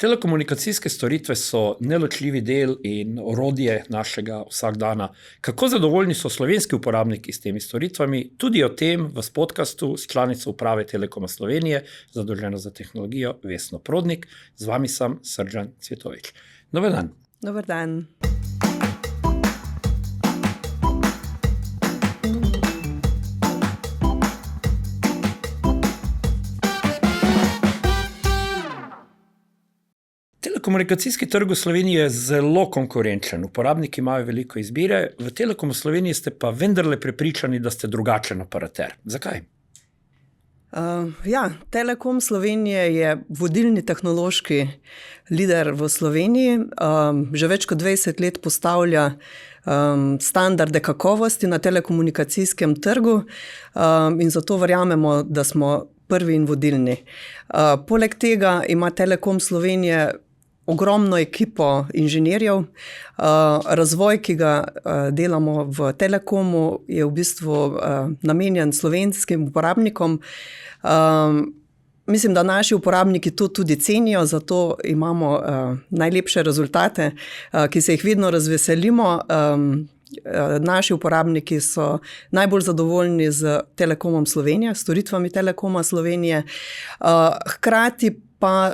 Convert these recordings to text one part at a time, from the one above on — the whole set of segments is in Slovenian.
Telekomunikacijske storitve so neločljivi del in orodje našega vsakdana. Kako zadovoljni so slovenski uporabniki s temi storitvami? Tudi o tem v podcastu s članico uprave Telekoma Slovenije, zadolženo za tehnologijo, Vesno Prodnik. Z vami sem Srdžan Cvjetovič. Dober dan. Dober dan. Telekomunikacijski trg v Sloveniji je zelo konkurenčen, uporabniki imajo veliko izbire, v Telekomu Sloveniji ste pa vendarle prepričani, da ste drugačen operater. Zakaj? Telekom Slovenije je vodilni tehnološki lider v Sloveniji, že več kot 20 let postavlja standarde kakovosti na telekomunikacijskem trgu in zato verjamemo, da smo prvi in vodilni. Poleg tega ima Telekom Slovenije ogromno ekipo inženirjev. Razvoj, ki ga delamo v Telekomu, je v bistvu namenjen slovenskim uporabnikom. Mislim, da naši uporabniki to tudi cenijo, zato imamo najlepše rezultate, ki se jih vedno razveselimo. Naši uporabniki so najbolj zadovoljni z Telekomom Slovenije, storitvami Telekoma Slovenije. Hkrati pa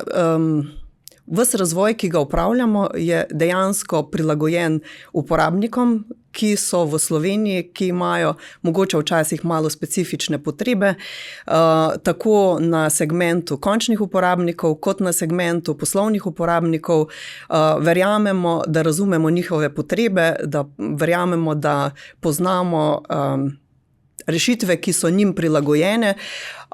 ves razvoj, ki ga upravljamo, je dejansko prilagojen uporabnikom, ki so v Sloveniji, ki imajo mogoče včasih malo specifične potrebe, tako na segmentu končnih uporabnikov, kot na segmentu poslovnih uporabnikov. Verjamemo, da razumemo njihove potrebe, da verjamemo, da poznamo rešitve, ki so njim prilagojene.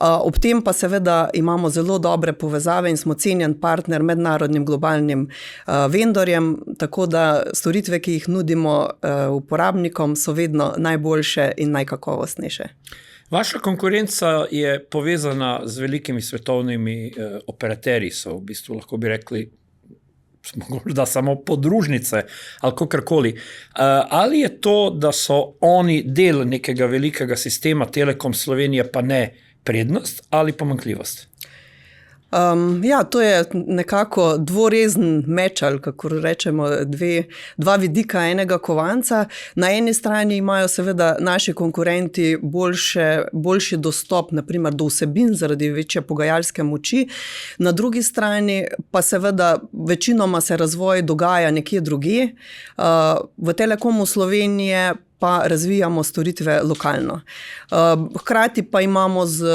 Ob tem pa seveda imamo zelo dobre povezave in smo cenjen partner mednarodnim globalnim vendorjem, tako da storitve, ki jih nudimo uporabnikom, so vedno najboljše in najkakovostnejše. Vaša konkurenca je povezana z velikimi svetovnimi operaterji, so v bistvu lahko bi rekli, morda samo podružnice ali kakorkoli. Ali je to, da so oni del nekega velikega sistema Telekom Slovenije, pa ne prednost ali pomanjkljivost? To je nekako dvorezen meč, ali kako rečemo, dva vidika enega kovanca. Na eni strani imajo seveda naši konkurenti boljši dostop, naprimer do vsebin zaradi večje pogajalske moči. Na drugi strani pa seveda večinoma se razvoj dogaja nekje drugje. V Telekomu Slovenije pa razvijamo storitve lokalno. Hkrati pa imamo z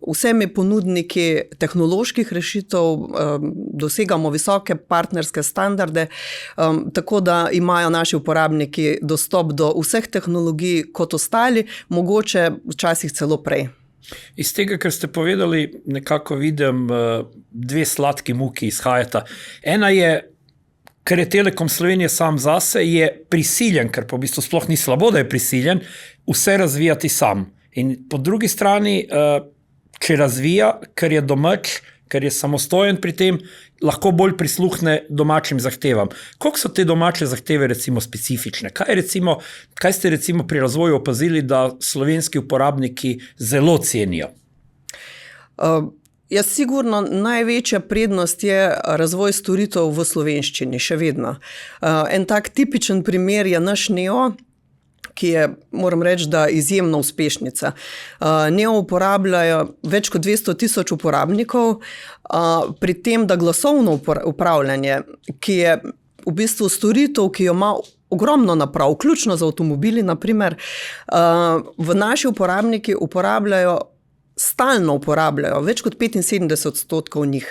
vsemi ponudniki tehnoloških rešitev, dosegamo visoke partnerske standarde, tako da imajo naši uporabniki dostop do vseh tehnologij kot ostali, mogoče včasih celo prej. Iz tega, kar ste povedali, nekako vidim dve sladki muki izhajata. Ena je, ker je Telekom Slovenije sam zase, je prisiljen, ker pa v bistvu sploh ni slabo, da je prisiljen, vse razvijati sam. In po drugi strani, če razvija, ker je domač, ker je samostojen pri tem, lahko bolj prisluhne domačim zahtevam. Koliko so te domače zahteve recimo specifične? Kaj ste recimo pri razvoju opazili, da slovenski uporabniki zelo cenijo? Sigurno največja prednost je razvoj storitev v slovenščini, še vedno. En tak tipičen primer je naš Neo, ki je, moram reči, da izjemna uspešnica. Neo uporabljajo več kot 200,000 uporabnikov, pri tem, da glasovno upravljanje, ki je v bistvu storitev, ki jo ima ogromno naprav, vključno z avtomobili, naprimer, v naši uporabniki stalno uporabljajo, več kot 75% njih.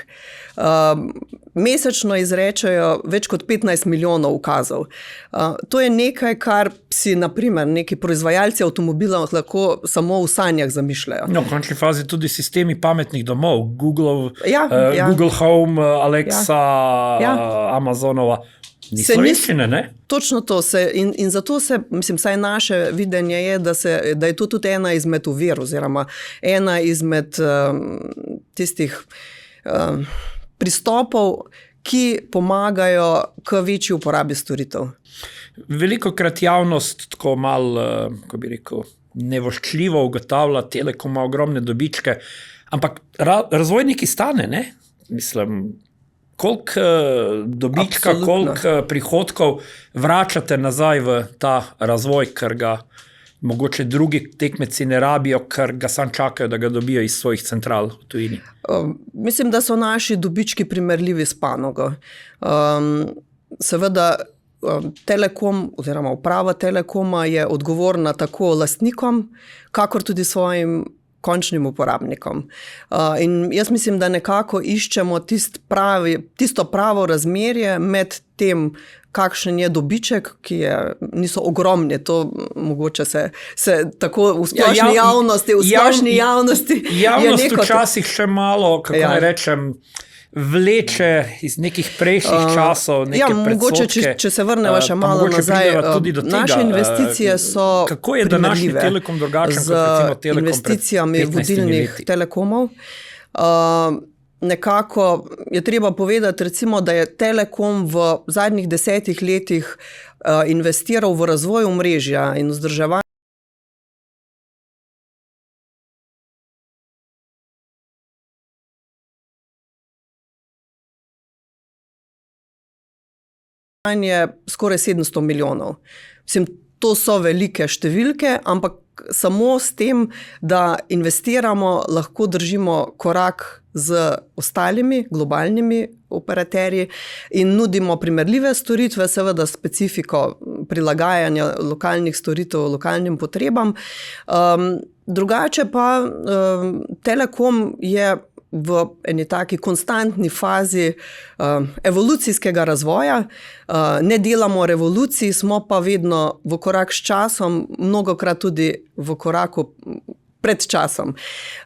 Mesečno izrečejo več kot 15 milijonov ukazov. To je nekaj, kar si, naprimer, neki proizvajalci avtomobilov lahko samo v sanjah zamišljajo. V končni fazi tudi sistemi pametnih domov, Google Home, Alexa, Amazonova. Ni slovenščine, ne? Točno to in zato saj naše videnje je, da je to tudi ena izmed ovir, oziroma ena izmed tistih pristopov, ki pomagajo k večji uporabi storitev. Velikokrat javnost tako malo, ko bi rekel, nevoščljivo ugotavlja, Telekom ima ogromne dobičke, ampak razvojniki stane, ne? Mislim, koliko dobička, Absolutno. koliko prihodkov vračate nazaj v ta razvoj, ker ga mogoče drugi tekmeci ne rabijo, ker ga sam čakajo, da ga dobijo iz svojih central v tujini? Mislim, da so naši dobički primerljivi s panogo. Seveda, Telekom oziroma uprava Telekoma je odgovorna tako lastnikom, kakor tudi svojim končnim uporabnikom. In jaz mislim, da nekako iščemo tisto pravo razmerje med tem, kakšen je dobiček, ki niso ogromni, to mogoče se tako v splošni javnosti Javnost včasih še malo, kako ne rečem, vleče iz nekih prejšnjih časov neke mogoče, predsodke. če se vrneva še malo nazaj, naše investicije so kako je današnji Telekom drugačen kot recimo Telekom pred investicijami 15 vodilnih leti? telekomov. Nekako je treba povedati, recimo, da je Telekom v zadnjih 10 letih investiral v razvoj omrežja in vzdrževanje skoraj 700 milijonov. Mislim, to so velike številke, ampak samo s tem, da investiramo, lahko držimo korak z ostalimi globalnimi operaterji in nudimo primerljive storitve, seveda specifiko prilagajanja lokalnih storitev lokalnim potrebam. Drugače pa Telekom je v eni taki konstantni fazi evolucijskega razvoja. Ne delamo revolucij, smo pa vedno v korak s časom, mnogokrat tudi v koraku pred časom.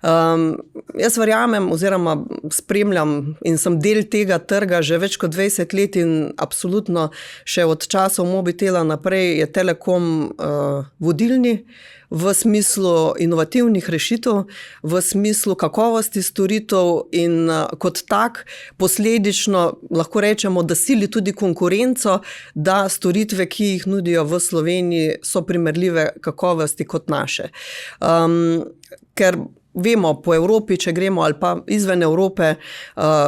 Jaz verjamem oziroma spremljam in sem del tega trga že več kot 20 let in absolutno še od časov Mobitela naprej je Telekom vodilni v smislu inovativnih rešitev, v smislu kakovosti storitev in kot tak posledično lahko rečemo, da sili tudi konkurenco, da storitve, ki jih nudijo v Sloveniji, so primerljive kakovosti kot naše. Ker vemo po Evropi, če gremo ali pa izven Evrope,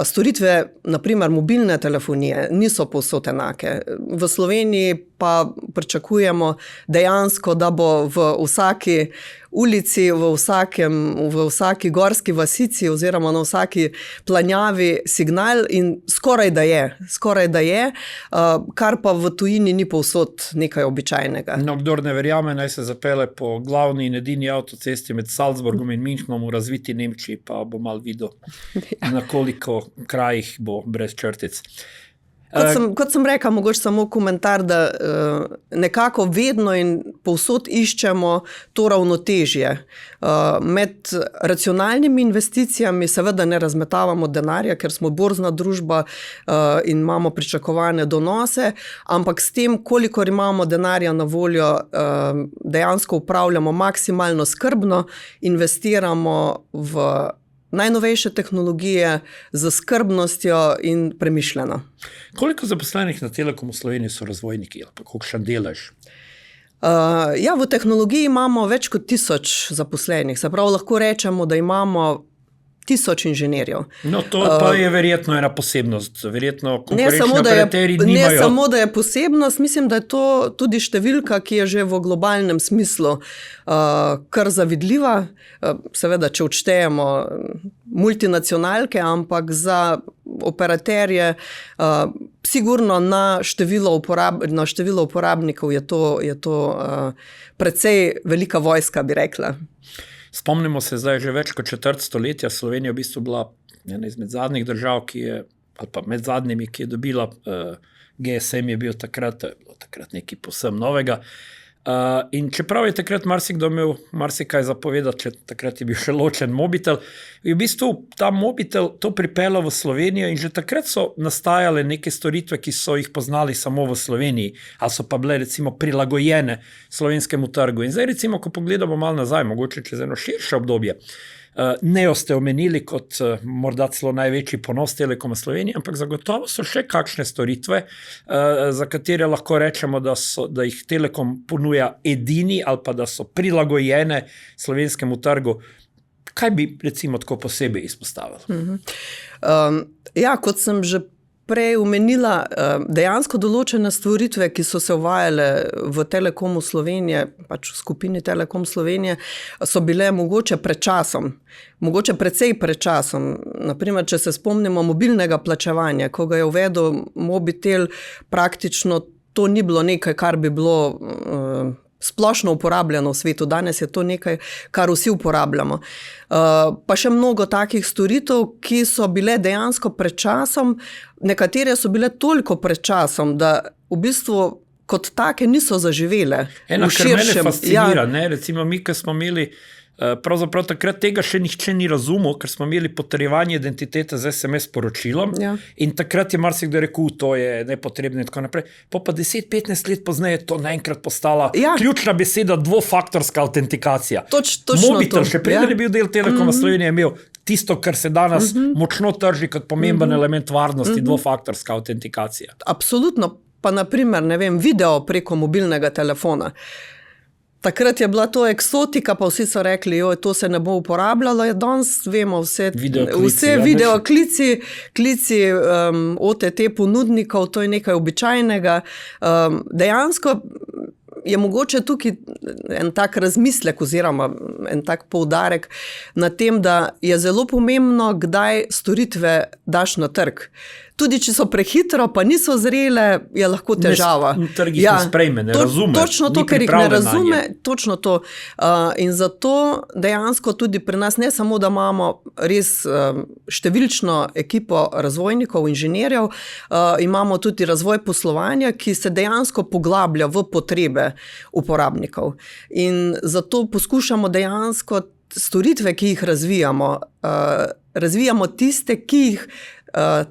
storitve, naprimer mobilne telefonije, niso povsod enake. V Sloveniji pa pričakujemo dejansko, da bo v vsaki ulici, v vsaki gorski vasici oziroma na vsaki planjavi signal in skoraj da je, kar pa v tujini ni povsod nekaj običajnega. No, kdor ne verjame, naj se zapele po glavni in edini avtocesti med Salzburgom in Münchnom v razviti Nemčiji, pa bo malo videl, na koliko krajih bo brez črtic. Kot sem rekel, mogoče samo komentar, da nekako vedno in povsod iščemo to ravnotežje. Med racionalnimi investicijami seveda ne razmetavamo denarja, ker smo borzna družba in imamo pričakovane donose, ampak s tem, kolikor imamo denarja na voljo, dejansko upravljamo maksimalno skrbno, investiramo v najnovejše tehnologije z skrbnostjo in premišljeno. Koliko zaposlenih na Telekomu v Sloveniji so razvojniki, ali pa kolikšen delež? V tehnologiji imamo več kot 1000 zaposlenih, se pravi, lahko rečemo, da imamo 1000 inženirjev. No, to pa je verjetno ena posebnost. Verjetno konkurenčni operaterji nimajo. Ne samo, da je posebnost, mislim, da je to tudi številka, ki je že v globalnem smislu kar zavidljiva. Seveda, če odštejemo multinacionalke, ampak za operaterje sigurno na število uporabnikov je to precej velika vojska, bi rekla. Spomnimo se, zdaj že več kot četrt stoletja, Slovenija v bistvu bila ena izmed zadnjih držav, ali pa med zadnjimi, ki je dobila GSM, je bil takrat nekaj povsem novega. In čeprav je takrat marsikdo imel marsikaj zapovedati, takrat je bil še ločen Mobitel, je v bistvu ta Mobitel to pripeljal v Slovenijo in že takrat so nastajale neke storitve, ki so jih poznali samo v Sloveniji, ali so pa bile recimo prilagojene slovenskemu trgu. In zdaj recimo, ko pogledamo malo nazaj, mogoče čez eno širše obdobje, Neo ste omenili kot morda celo največji ponos Telekoma Slovenije, ampak zagotovo so še kakšne storitve, za katere lahko rečemo, da jih Telekom ponuja edini ali pa da so prilagojene slovenskemu trgu. Kaj bi recimo tako posebej izpostavili? Kot sem že prej omenila, dejansko določene stvaritve, ki so se uvajale v Telekomu Slovenije, pač v skupini Telekom Slovenije, so bile mogoče pred časom. Mogoče precej pred časom. Naprimer, če se spomnimo mobilnega plačevanja, ko ga je uvedel Mobitel, praktično to ni bilo nekaj, kar bi bilo splošno uporabljeno v svetu. Danes je to nekaj, kar vsi uporabljamo. Pa še mnogo takih storitev, ki so bile dejansko pred časom, nekatere so bile toliko pred časom, da v bistvu kot take niso zaživele. Ena, kar mene fascinira, ne? Recimo mi, ki smo imeli pravzaprav takrat tega še nihče ni razumel, ker smo imeli potrjevanje identitete z SMS poročilom in takrat je marsikdo rekel, to je nepotrebno in tako naprej. Pa 10-15 let pozneje to naenkrat postala ključna beseda dvofaktorska autentikacija. Točno Mobitel, to. še preden je bil del Telekoma Slovenije, je imel tisto, kar se danes močno trži kot pomemben element varnosti, dvofaktorska autentikacija. Absolutno. Pa naprimer, ne vem, video preko mobilnega telefona. Takrat je bila to eksotika, pa vsi so rekli, joj, to se ne bo uporabljalo. Danes vemo vse videoklici, OTT ponudnikov, to je nekaj običajnega. Dejansko je mogoče tukaj en tak razmislek oziroma en tak poudarek na tem, da je zelo pomembno, kdaj storitve daš na trg. Tudi če so prehitro, pa niso zrele, je lahko težava. Trg jih ne sprejme, ne razume. Točno to, ker jih ne razume, točno to. In zato dejansko tudi pri nas ne samo, da imamo res številčno ekipo razvojnikov, inženirjev, imamo tudi razvoj poslovanja, ki se dejansko poglablja v potrebe uporabnikov. In zato poskušamo dejansko storitve, ki jih razvijamo tiste, ki jih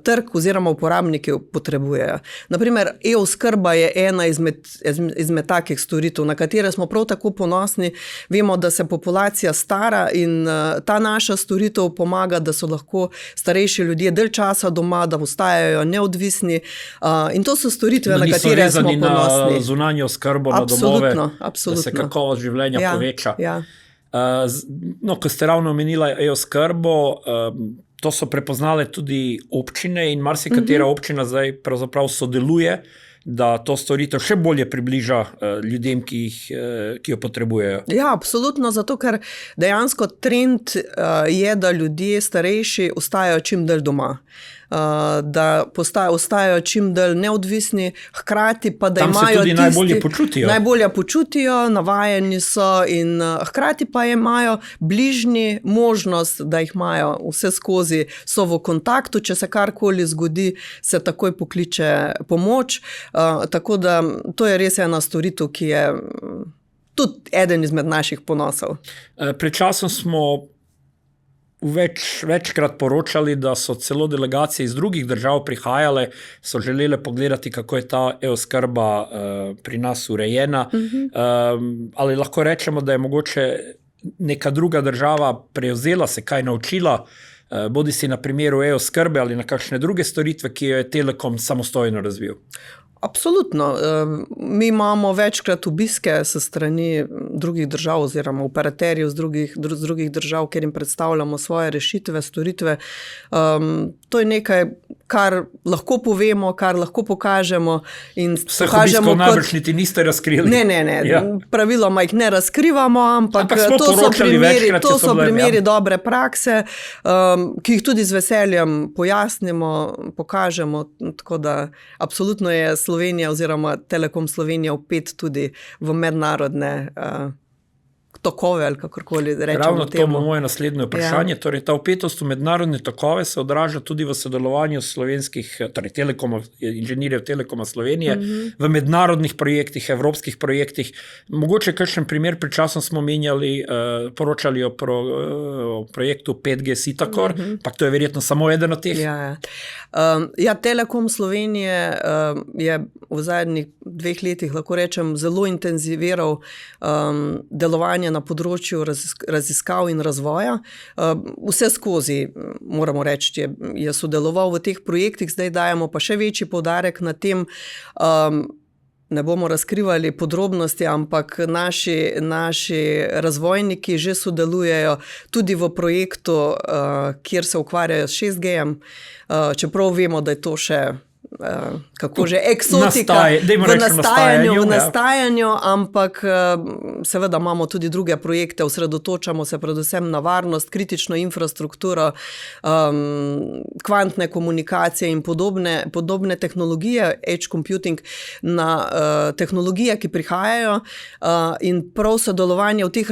trg oziroma uporabniki potrebujejo. Naprimer, e-oskrba je ena izmed takih storitev, na katere smo prav tako ponosni. Vemo, da se populacija stara in ta naša storitev pomaga, da so lahko starejši ljudje dalj časa doma, da ostajajo neodvisni. In to so storitve, na katere smo ponosni. Da niso vezani na zunanjo oskrbo, na domove, absolutno. Da se kakovost življenja poveča. No, ko ste ravno omenila e-oskrbo, to so prepoznale tudi občine in marsikatera občina zdaj pravzaprav sodeluje, da to storitev še bolje približa ljudem, ki jo potrebujejo. Ja, absolutno, zato ker dejansko trend je, da ljudje starejši ostajajo čim dalj doma. Da ostajajo čim dalj neodvisni, hkrati pa da imajo tisti... Tam se tudi najbolje počutijo. Najbolje počutijo, navajeni so in hkrati pa imajo bližnji možnost, da jih imajo vse skozi, so v kontaktu, če se karkoli zgodi, se takoj pokliče pomoč. Tako da to je res ena storitev, ki je tudi eden izmed naših ponosov. Pred časom smo večkrat poročali, da so celo delegacije iz drugih držav prihajale, so želele pogledati, kako je ta e-oskrba pri nas urejena. Ali lahko rečemo, da je mogoče neka druga država prevzela, se kaj naučila, bodi si na primeru e-oskrbe ali na kakšne druge storitve, ki jo je Telekom samostojno razvil? Absolutno. Mi imamo večkrat obiske s strani drugih držav oziroma operaterjev z drugih držav, kjer jim predstavljamo svoje rešitve, storitve. To je nekaj, kar lahko povemo, kar lahko pokažemo. Vseh obiskov najbrž niti niste razkrili. Ne. Ja. Praviloma jih ne razkrivamo, ampak to so primeri dobre prakse, ki jih tudi z veseljem pojasnimo, pokažemo. Tako da absolutno je Slovenija oziroma Telekom Slovenija vpet tudi v mednarodne tokove ali kakorkoli rečemo. Ravno to bo moje naslednje vprašanje. Torej, ta vpetost v mednarodne tokove se odraža tudi v sodelovanju slovenskih, torej inženirjev Telekoma Slovenije, v mednarodnih projektih, evropskih projektih. Mogoče kakšen primer, pred časom smo poročali o projektu 5G Sitakor, pa to je verjetno samo eden od teh. Ja, Telekom Slovenije je v zadnjih 2 letih, lahko rečem, zelo intenziviral delovanje na področju raziskav in razvoja. Vse skozi, moramo reči, je sodeloval v teh projektih, zdaj dajemo pa še večji poudarek na tem, ne bomo razkrivali podrobnosti, ampak naši razvojniki že sodelujejo tudi v projektu, kjer se ukvarjajo s 6G-jem, čeprav vemo, da je to še kako že eksotika v nastajanju, ampak seveda imamo tudi druge projekte, osredotočamo se predvsem na varnost, kritično infrastrukturo, kvantne komunikacije in podobne tehnologije, edge computing, na tehnologije, ki prihajajo, in prav sodelovanje v teh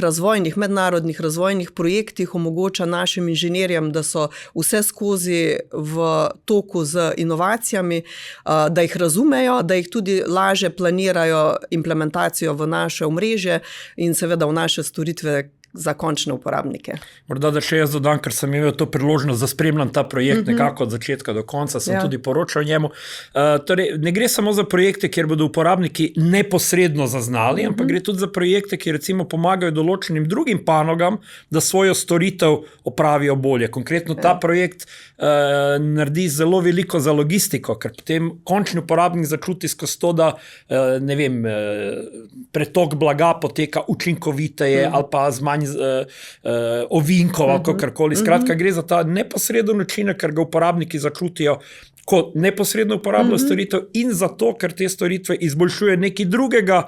mednarodnih razvojnih projektih omogoča našim inženirjem, da so vse skozi v toku z inovacijami, da jih razumejo, da jih tudi lažje planirajo implementacijo v naše omrežje in seveda v naše storitve za končne uporabnike. Morda da še jaz dodam, ker sem imel to priložnost, da spremljam ta projekt nekako od začetka do konca, sem tudi poročal o njemu. Torej, ne gre samo za projekte, kjer bodo uporabniki neposredno zaznali, ampak gre tudi za projekte, ki recimo pomagajo določenim drugim panogam, da svojo storitev opravijo bolje. Konkretno ta projekt naredi zelo veliko za logistiko, ker potem končni uporabnik začuti skozi to, da pretok blaga poteka učinkoviteje ali pa z manj ovinkov, kakorkoli. Skratka, gre za ta neposreden učinek, ker ga uporabniki začutijo kot neposredno uporabljajo storitev in zato, ker te storitve izboljšuje nekaj drugega,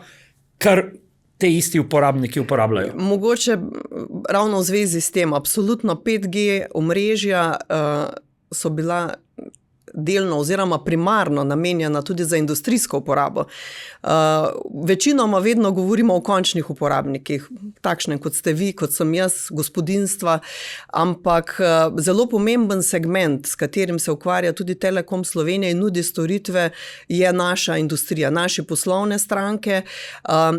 kar te isti uporabniki uporabljajo. Mogoče ravno v zvezi s tem, absolutno 5G omrežja so bila delno oziroma primarno namenjena tudi za industrijsko uporabo. Večinoma vedno govorimo o končnih uporabnikih, takšnem kot ste vi, kot sem jaz, gospodinjstva, ampak zelo pomemben segment, s katerim se ukvarja tudi Telekom Slovenije in nudi storitve, je naša industrija, naše poslovne stranke,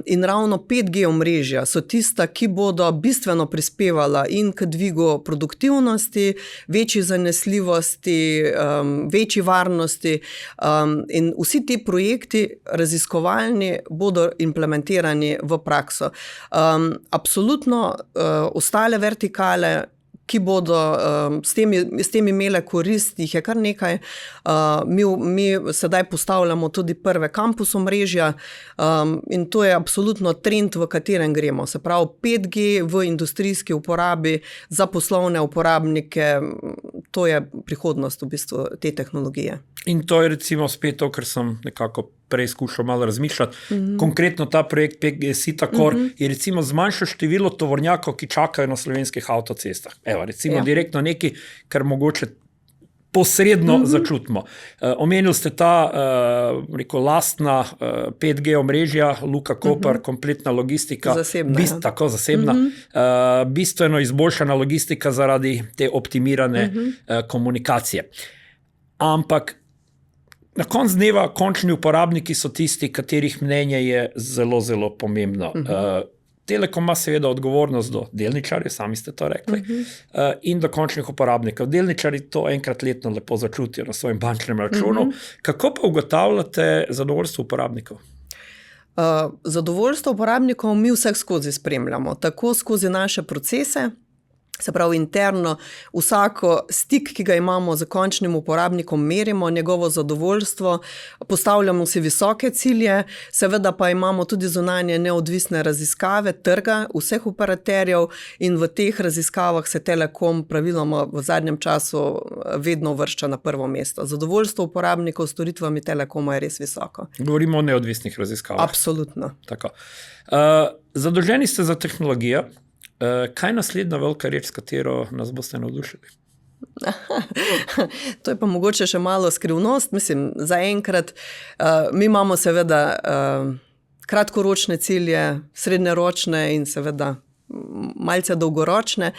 in ravno 5G omrežja so tista, ki bodo bistveno prispevala in k dvigu produktivnosti, večji zanesljivosti, večji varnosti, in vsi ti projekti raziskovalni bodo implementirani v prakso. Absolutno ostale vertikale, ki bodo s tem imele korist, jih je kar nekaj. Mi sedaj postavljamo tudi prve kampus omrežja, in to je absolutno trend, v katerem gremo. Se pravi, 5G v industrijski uporabi za poslovne uporabnike, to je prihodnost v bistvu te tehnologije. In to je recimo spet to, kar sem nekako prej skušal malo razmišljati. Konkretno ta projekt 5G Sitakor je recimo zmanjšal število tovornjakov, ki čakajo na slovenskih avtocestah. Evo, recimo direktno nekaj, kar mogoče posredno začutimo. Omenili ste ta lastna 5G omrežja, Luka Koper, kompletna logistika. Zasebna. Tako, zasebna. Bistveno izboljšana logistika zaradi te optimirane komunikacije. Ampak na koncu dneva končni uporabniki so tisti, katerih mnenje je zelo, zelo pomembno. Telekom ima seveda odgovornost do delničarjev, sami ste to rekli, in do končnih uporabnikov. Delničarji to enkrat letno lepo začutijo na svojem bančnem računu. Kako pa ugotavljate zadovoljstvo uporabnikov? Zadovoljstvo uporabnikov mi vseh skozi spremljamo, tako skozi naše procese, se pravi interno, vsako stik, ki ga imamo z končnim uporabnikom, merimo njegovo zadovoljstvo, postavljamo si visoke cilje, seveda pa imamo tudi zunanje neodvisne raziskave trga vseh operaterjev in v teh raziskavah se Telekom praviloma v zadnjem času vedno uvršča na prvo mesto. Zadovoljstvo uporabnikov s storitvami Telekoma je res visoko. Govorimo o neodvisnih raziskavah. Absolutno. Tako. Zadolženi ste za tehnologijo. Kaj je naslednja velika reč, s katero nas boste navdušili? To je pa mogoče še malo skrivnost. Mislim, zaenkrat mi imamo seveda kratkoročne cilje, srednjeročne in seveda malce dolgoročne.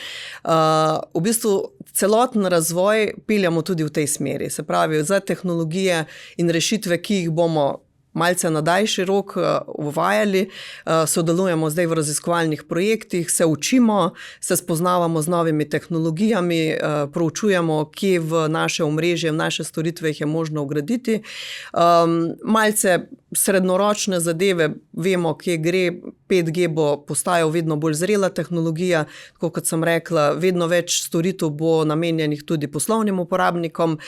V bistvu celoten razvoj peljamo tudi v tej smeri. Se pravi, za tehnologije in rešitve, ki jih bomo malce na daljši rok uvajali, sodelujemo zdaj v raziskovalnih projektih, se učimo, se spoznavamo z novimi tehnologijami, proučujemo, kje v naše omrežje, v naše storitve jih je možno vgraditi. Malce srednjeročne zadeve, vemo, kje gre, 5G bo postajal vedno bolj zrela tehnologija, tako kot sem rekla, vedno več storitev bo namenjenih tudi poslovnim uporabnikom.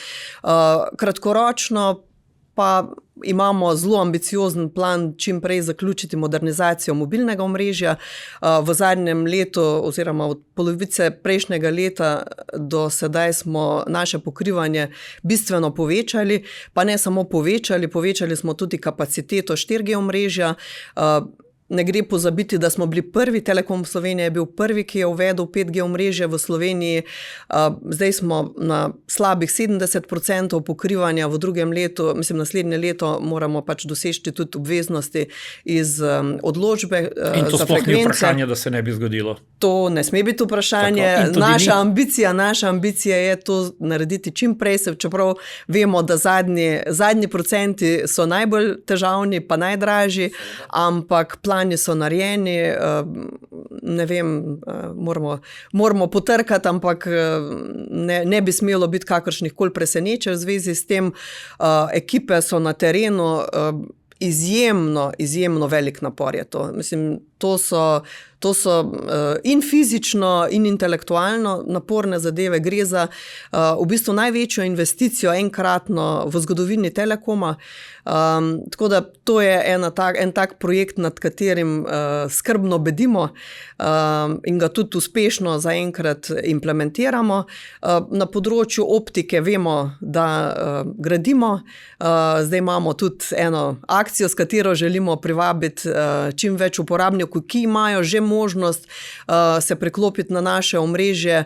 Kratkoročno pa imamo zelo ambiciozen plan čim prej zaključiti modernizacijo mobilnega omrežja. V zadnjem letu oziroma od polovice prejšnjega leta do sedaj smo naše pokrivanje bistveno povečali, pa ne samo povečali smo tudi kapaciteto 4G omrežja. Ne gre pozabiti, da smo bili prvi, Telekom Slovenije je bil prvi, ki je uvedel 5G omrežje v Sloveniji. Zdaj smo na slabih 70% pokrivanja v drugem letu, naslednje leto moramo pač doseči tudi obveznosti iz odločbe za frekvence. In to sploh ni vprašanje, da se ne bi zgodilo. To ne sme biti vprašanje. Naša ambicija je to narediti čim prej, čeprav vemo, da zadnji procenti so najbolj težavni, pa najdražji, ampak plani so narejeni, ne vem, moramo potrkati, ampak ne bi smelo biti kakršnih koli presenečenj v zvezi s tem. Ekipe so na terenu, izjemno velik napor je to. To so in fizično in intelektualno naporne zadeve. Gre za v bistvu največjo investicijo enkratno v zgodovini Telekoma. Tako da to je en tak projekt, nad katerim skrbno bedimo in ga tudi uspešno zaenkrat implementiramo. Na področju optike vemo, da gradimo. Zdaj imamo tudi eno akcijo, s katero želimo privabiti čim več uporabnikov, ki imajo že možnost se preklopiti na naše omrežje.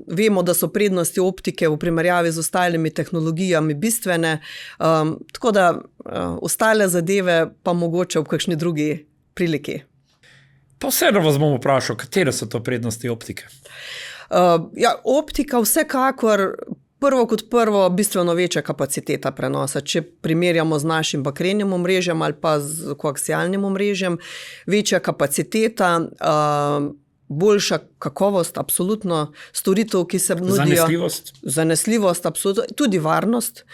Vemo, da so prednosti optike v primerjavi z ostalimi tehnologijami bistvene, tako da ostale zadeve pa mogoče v kakšni drugi priliki. Pa vseeno vas bom vprašal, katere so to prednosti optike? Optika vsekakor prvo kot prvo bistveno večja kapaciteta prenosa. Če primerjamo z našim bakrenim omrežjem ali pa z koaksialnim omrežjem, večja kapaciteta, boljša kakovost, absolutno, storitev, ki se nudijo. Zanesljivost, absolutno, tudi varnost.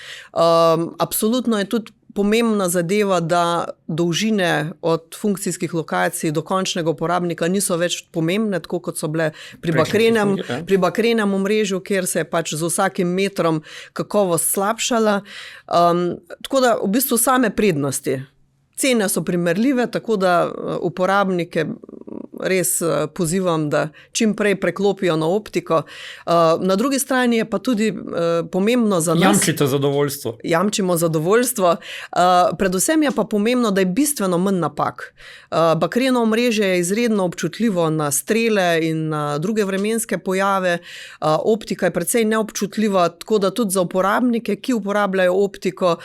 Absolutno je tudi pomembna zadeva, da dolžine od funkcijskih lokacij do končnega uporabnika niso več pomembne, tako kot so bile pri bakrenem omrežju, kjer se je pač z vsakim metrom kakovost slabšala. Tako da v bistvu same prednosti. Cene so primerljive, tako da uporabnike res pozivam, da čim prej preklopijo na optiko. Na drugi strani je pa tudi pomembno za nas. Jamčite zadovoljstvo. Jamčimo zadovoljstvo. Predvsem je pa pomembno, da je bistveno manj napak. Bakreno omrežje je izredno občutljivo na strele in na druge vremenske pojave. Optika je precej neobčutljiva, tako da tudi za uporabnike, ki uporabljajo optiko,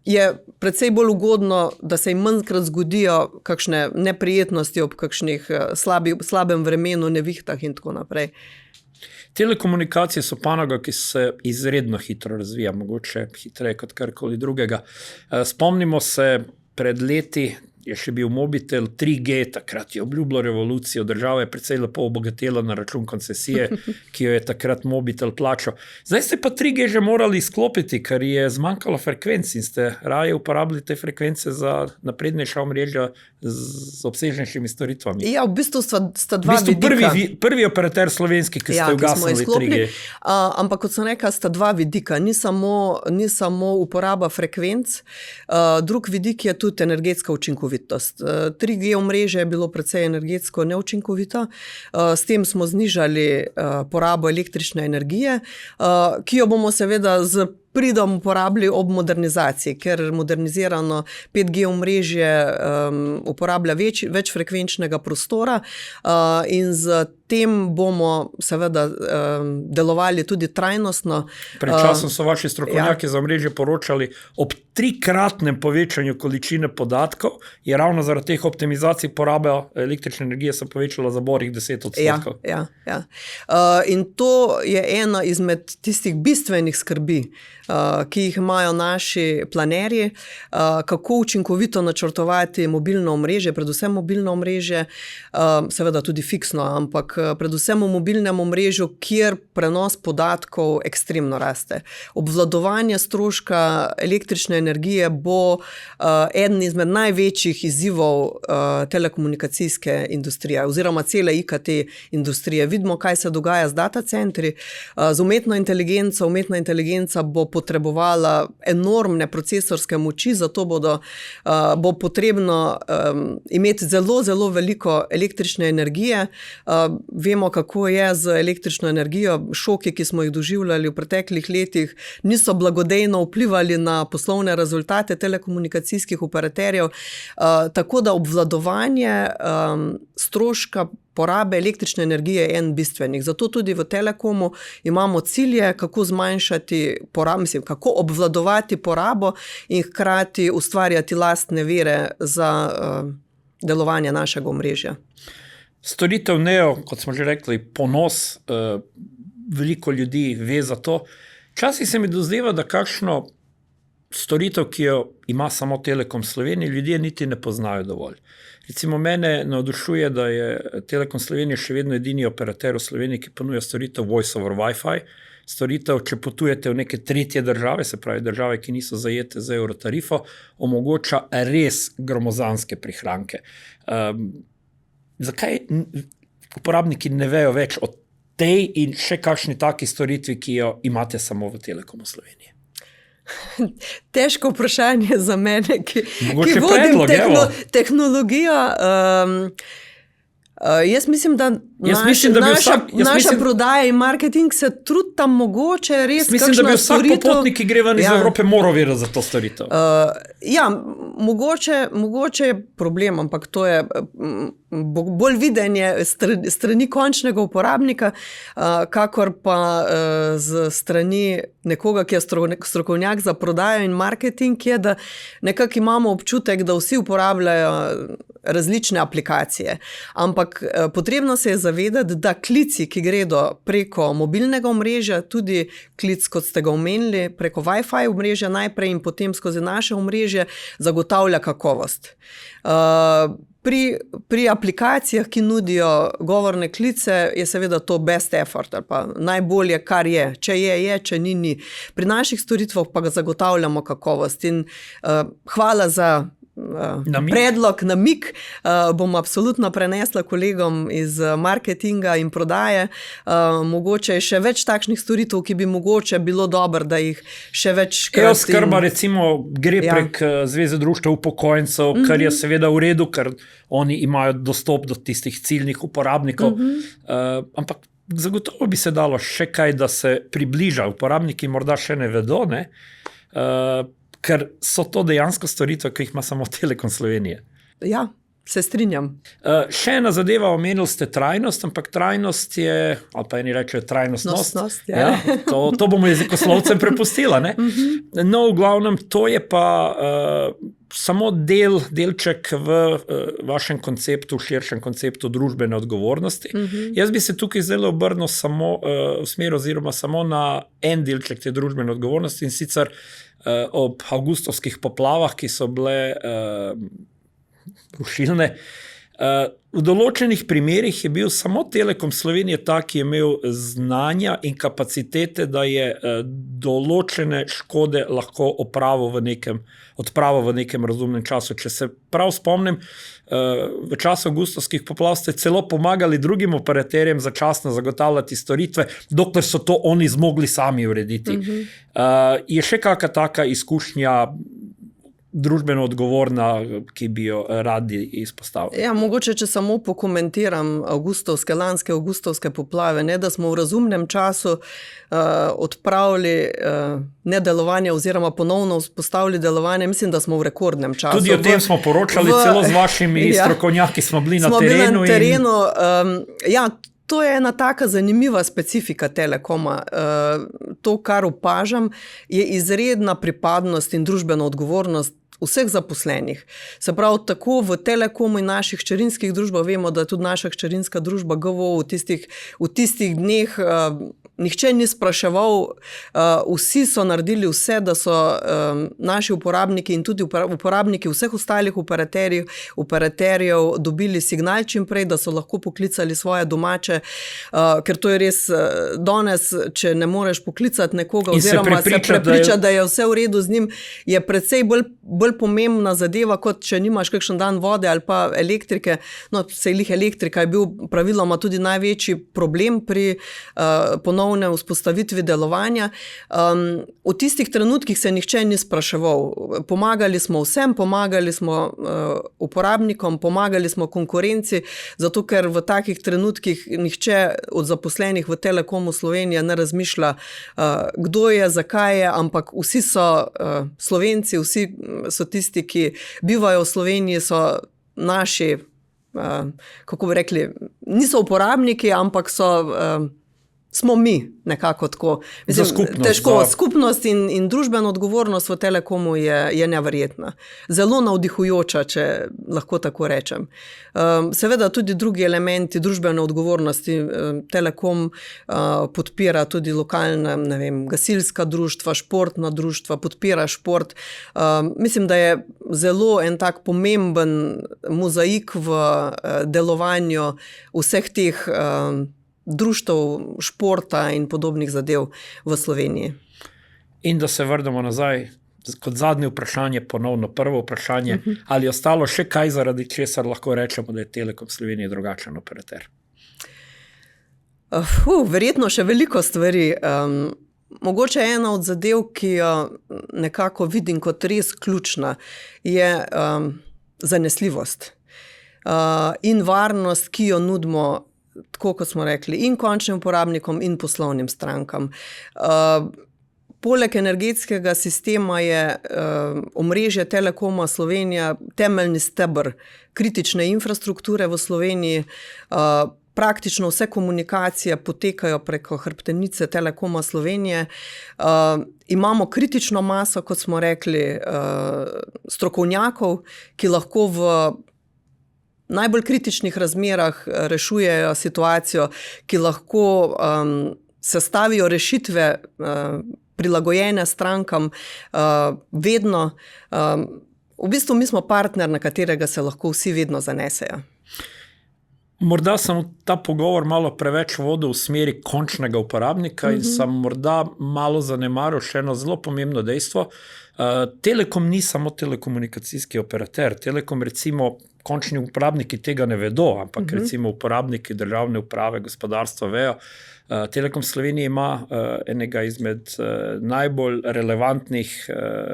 je precej bolj ugodno, da se jim manjkrat zgodijo kakšne neprijetnosti ob kakšnih slabem vremenu, nevihtah in tako naprej. Telekomunikacije so panoga, ki se izredno hitro razvija, mogoče hitreje kot karkoli drugega. Spomnimo se, pred leti je še bil mobitel 3G, takrat je obljubilo revolucijo, država je precej lepo obogatela na račun koncesije, ki jo je takrat mobitel plačal. Zdaj ste pa 3G že morali izklopiti, ker je zmanjkalo frekvenc in ste raje uporabili te frekvence za naprednejša omrežja z obsežnejšimi storitvami. Ja, v bistvu sta dva vidika. Prvi operater slovenski, ki ste ugasnili 3G. Ampak kot sem rekla, sta dva vidika. Ni samo uporaba frekvenc, drug vidik je tudi energetska učinkovitost. 3G omrežje je bilo precej energetsko neučinkovito, s tem smo znižali porabo električne energije, ki jo bomo seveda z pridom uporabili ob modernizaciji, ker modernizirano 5G omrežje uporablja več frekvenčnega prostora in z tem bomo seveda delovali tudi trajnostno. Pred časom so vaši strokovnjaki za omrežje poročali ob 3-kratnem povečanju količine podatkov, je ravno zaradi teh optimizacij poraba električne energije se povečala za borih 10%. Ja. In to je ena izmed tistih bistvenih skrbi, ki jih imajo naši planerji, kako učinkovito načrtovati mobilno omrežje, predvsem mobilno omrežje, seveda tudi fiksno, ampak predvsem v mobilnem omrežju, kjer prenos podatkov ekstremno raste. Obvladovanje stroška električne energije bo eden izmed največjih izzivov telekomunikacijske industrije oziroma cele IKT industrije. Vidimo, kaj se dogaja z datacentri, z umetno inteligenco. Umetna inteligenca bo potrebovala enormne procesorske moči, zato bo potrebno imeti zelo, zelo veliko električne energije. Vemo, kako je z električno energijo. Šoki, ki smo jih doživljali v preteklih letih, niso blagodejno vplivali na poslovne rezultate telekomunikacijskih operaterjev, tako da obvladovanje stroška porabe električne energije je en bistvenih. Zato tudi v Telekomu imamo cilje, kako zmanjšati porabo, kako obvladovati porabo in hkrati ustvarjati lastne vire za delovanje našega omrežja. Storitev Neo, kot smo že rekli, ponos, veliko ljudi ve za to. Včasih se mi dozdeva, da kakšno storitev, ki jo ima samo Telekom Slovenije, ljudje niti ne poznajo dovolj. Recimo mene navdušuje, da je Telekom Slovenije še vedno edini operater v Sloveniji, ki ponuja storitev Voice over Wi-Fi. Storitev, če potujete v neke tretje države, se pravi države, ki niso zajete za eurotarifo, omogoča res gromozanske prihranke. Zakaj uporabniki ne vejo več o tej in še kakšni taki storitvi, ki jo imate samo v Telekomu Slovenije? Težko vprašanje za mene, ki vodim predlog, tehnologijo. Jaz mislim, da naša prodaja in marketing se trudita mogoče res kakšna storitev. Mislim, da bi vsak popotnik, ki gre ven iz Evrope, moral vedeti za to storitev. Mogoče je problem, ampak to je bolj videnje strani končnega uporabnika, kakor pa z strani nekoga, ki je strokovnjak za prodajo in marketing, je, da nekako imamo občutek, da vsi uporabljajo različne aplikacije. Ampak potrebno se je zavedati, da klici, ki gredo preko mobilnega omrežja, tudi klic, kot ste ga omenili, preko Wi-Fi omrežja najprej in potem skozi naše omrežje, zagotavlja kakovost. Pri aplikacijah, ki nudijo govorne klice, je seveda to best effort, ali pa najbolje, kar je. Če je, če ni. Pri naših storitvah pa ga zagotavljamo kakovost. In hvala za predlog, namig, bom absolutno prenesla kolegom iz marketinga in prodaje. Mogoče je še več takšnih storitev, ki bi mogoče bilo dobro, da jih še več E-oskrba recimo gre prek Zveze društev upokojencev, kar je seveda v redu, ker oni imajo dostop do tistih ciljnih uporabnikov. Ampak zagotovo bi se dalo še kaj, da se približa. Uporabniki morda še ne vedo, ne? Ker so to dejansko storitve, ki jih ima samo Telekom Slovenije. Ja, se strinjam. Še ena zadeva, omenili ste trajnost, ampak trajnost je, ali pa eni rečejo trajnostnost. To bomo jezikoslovcem prepustila. Ne? No, v glavnem, to je pa samo delček v vašem konceptu, širšem konceptu družbene odgovornosti. Jaz bi se tukaj zdaj obrnil samo v smer oziroma samo na en delček te družbene odgovornosti, in sicer ob avgustovskih poplavah, ki so bile rušilne. V določenih primerih je bil samo Telekom Slovenije ta, ki je imel znanja in kapacitete, da je določene škode lahko odpravil v nekem razumnem času. Če se prav spomnim, v času avgustovskih poplav ste celo pomagali drugim operaterjem začasno zagotavljati storitve, dokler so to oni zmogli sami urediti. Je še kakšna taka izkušnja družbeno odgovorna, ki bi jo radi izpostavili? Ja, mogoče, če samo pokomentiram lanske avgustovske poplave, ne, da smo v razumnem času odpravili nedelovanje oziroma ponovno vzpostavili delovanje. Mislim, da smo v rekordnem času. Tudi o tem smo poročali, celo z vašimi strokovnjaki smo bili na terenu. To je ena taka zanimiva specifika Telekoma. To, kar opažam, je izredna pripadnost in družbena odgovornost vseh zaposlenih. Se pravi, tako v Telekomu in naših hčerinskih družbah, vemo, da je tudi naša hčerinska družba GVO v tistih dneh nihče ni spraševal, vsi so naredili vse, da so naši uporabniki in tudi uporabniki vseh ostalih operaterjev dobili signal čim prej, da so lahko poklicali svoje domače mogoče, ker to je res danes, če ne moreš poklicati nekoga In se oziroma se prepričati, prepričati, da je vse v redu z njim, je precej bolj pomembna zadeva, kot če nimaš kakšen dan vode ali pa elektrike. No, sej lih elektrika je bil praviloma tudi največji problem pri ponovne vzpostavitvi delovanja. V tistih trenutkih se nihče ni spraševal. Pomagali smo vsem, pomagali smo uporabnikom, pomagali smo konkurenci, zato ker v takih trenutkih nihče od zaposlenih v Telekomu Slovenije ne razmišlja, kdo je, zakaj je, ampak vsi so Slovenci, vsi so tisti, ki bivajo v Sloveniji, so naši, kako bi rekli, niso uporabniki, ampak smo mi nekako tako. Za skupnost. Skupnost in družbena odgovornost v Telekomu je neverjetna. Zelo navdihujoča, če lahko tako rečem. Seveda tudi drugi elementi družbene odgovornosti. Telekom podpira tudi lokalna, ne vem, gasilska društva, športna društva, podpira šport. Mislim, da je zelo en tak pomemben mozaik v delovanju vseh teh društev, športa in podobnih zadev v Sloveniji. In da se vrnemo nazaj, kot zadnje vprašanje, ponovno prvo vprašanje, ali je ostalo še kaj, zaradi česar lahko rečemo, da je Telekom Slovenije drugačen operater? Verjetno še veliko stvari. Mogoče ena od zadev, ki jo nekako vidim kot res ključna, je zanesljivost in varnost, ki jo nudimo, tako kot smo rekli, in končnim uporabnikom in poslovnim strankam. Poleg energetskega sistema je omrežje Telekoma Slovenija temeljni steber kritične infrastrukture v Sloveniji. Praktično vse komunikacije potekajo preko hrbtenice Telekoma Slovenije. Imamo kritično maso, kot smo rekli, strokovnjakov, ki lahko v najbolj kritičnih razmerah rešujejo situacijo, ki lahko sestavijo rešitve prilagojene strankam vedno. V bistvu mi smo partner, na katerega se lahko vsi vedno zanesejo. Morda sem ta pogovor malo preveč vodil v smeri končnega uporabnika in sem morda malo zanemaril še eno zelo pomembno dejstvo. Telekom ni samo telekomunikacijski operater. Telekom, recimo, končni uporabniki tega ne vedo, ampak recimo uporabniki državne uprave, gospodarstva vejo. Telekom Slovenije ima enega izmed najbolj relevantnih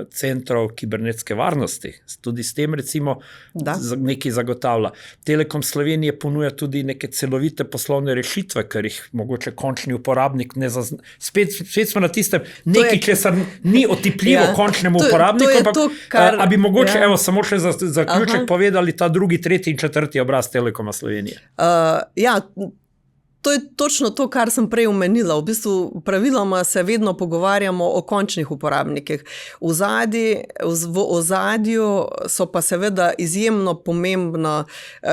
centrov kibernetske varnosti. Tudi s tem recimo nekaj zagotavlja. Telekom Slovenije ponuja tudi neke celovite poslovne rešitve, ker jih mogoče končni uporabnik ne zazna. Spet smo na tistem nekaj, česar ni otipljivo končnemu uporabniku, ampak a bi mogoče samo še za zaključek povedali ta drugi, tretji in četrti obraz Telekoma Slovenije. To je točno to, kar sem prej omenila. V bistvu praviloma se vedno pogovarjamo o končnih uporabnikih. V ozadju so pa seveda izjemno pomembna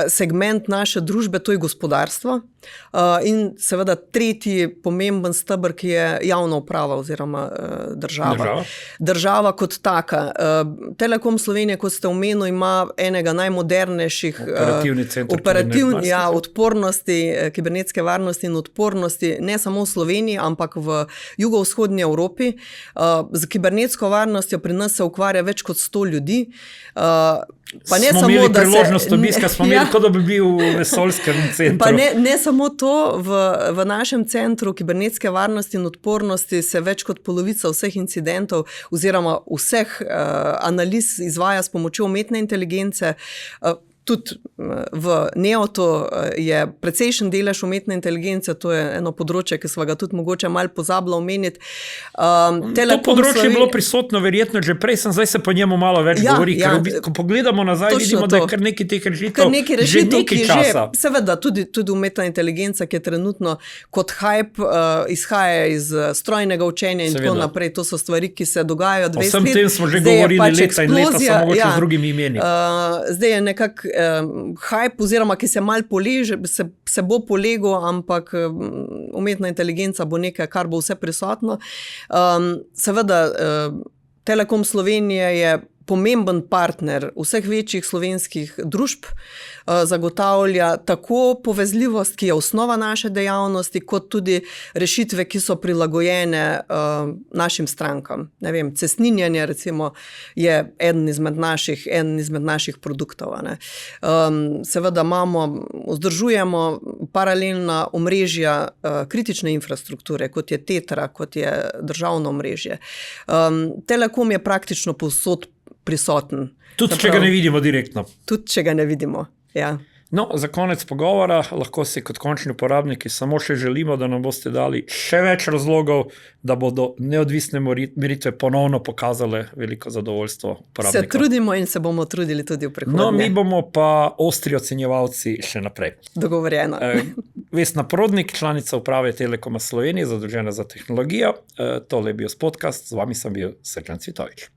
segment naše družbe, to je gospodarstvo. In seveda tretji pomemben steber, ki je javna uprava oziroma država. Država kot taka. Telekom Slovenije, kot ste omenili, ima enega najmodernejših odpornosti, kibernetske varnosti in odpornosti, ne samo v Sloveniji, ampak v jugovzhodni Evropi. Z kibernetsko varnostjo pri nas se ukvarja več kot 100 ljudi. Pa ne smo samo, imeli priložnost obiska, smo imeli, kot da bi bil v vesoljskem centru. Pa ne samo to, v našem centru kibernetske varnosti in odpornosti se več kot polovica vseh incidentov oziroma vseh analiz izvaja s pomočjo umetne inteligence. Tudi v NEOT-u je precejšen delež umetne inteligence, to je eno področje, ki smo ga tudi mogoče malo pozabila omeniti. To področje je bilo prisotno verjetno že prej, zdaj se po njemu malo več govori, ker ko pogledamo nazaj, vidimo, da je kar nekaj teh rešitev že nekaj časa. Seveda, tudi umetna inteligenca, ki je trenutno kot hype, izhaja iz strojnega učenja in tako naprej. To so stvari, ki se dogajajo 20 let. O vsem tem smo že govorili leta in leta, samo mogoče z drugimi imeni. Zdaj je nekako hype, oziroma ki se malo poleže, se bo polegel, ampak umetna inteligenca bo nekaj, kar bo vse prisotno. Seveda, Telekom Slovenije je pomemben partner vseh večjih slovenskih družb, zagotavlja tako povezljivost, ki je osnova naše dejavnosti, kot tudi rešitve, ki so prilagojene našim strankam. Ne vem, cestninjenje recimo je eden izmed naših produktov. Ne. Seveda vzdržujemo paralelna omrežja kritične infrastrukture, kot je Tetra, kot je državno omrežje. Telekom je praktično povsod prisoten. Tudi če ga ne vidimo direktno. Tudi če ga ne vidimo, ja. No, za konec pogovora lahko si kot končni uporabniki samo še želimo, da nam boste dali še več razlogov, da bodo neodvisne meritve ponovno pokazale veliko zadovoljstvo uporabnikov. Se trudimo in se bomo trudili tudi v prihodnje. No, mi bomo pa ostri ocenjevalci še naprej. Dogovorjeno. Vesna Prodnik, članica uprave Telekoma Slovenije, zadolžena za tehnologijo. Tole je bil podcast, z vami sem bil Srđan Cvitović.